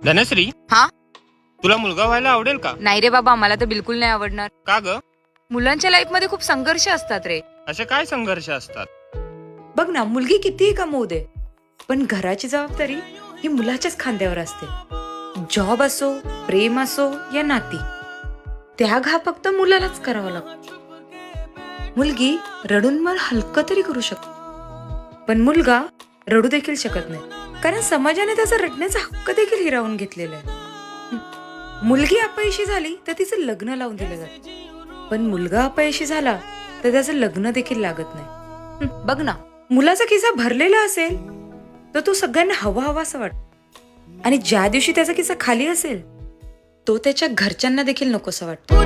धनश्री, हा? तुला मुलगा व्हायला आवडेल का? नाही रे बाबा, मला तर बिलकुल नाही आवडणार. का ग? मुलांच्या लाईफ मध्ये खूप संघर्ष असतात रे. असे काय संघर्ष असतात? बघ ना, मुलगी कितीही कमवू दे, पण घराची जबाबदारी ही मुलाच्याच खांद्यावर असते. जॉब असो, प्रेम असो या नाती, त्याग हा फक्त मुलालाच करावा लागतो. मुलगी रडून मन हलकं तरी करू शकते, पण मुलगा रडू देखील शकत नाही, कारण समाजाने त्याचा रडण्याचा हक्क देखील हिरावून घेतलेला आहे. मुलगी अपयशी झाली तर तिचं लग्न लावून दिलं जातं, पण मुलगा अपयशी झाला तर त्याचं लग्न देखील लागत नाही. बघ ना, मुलाचा खिसा भरलेला असेल तर तो सगळ्यांना हवा हवासा वाटतो, आणि ज्या दिवशी त्याचा खिसा खाली असेल तो त्याच्या घरच्यांना देखील नकोसा वाटतो.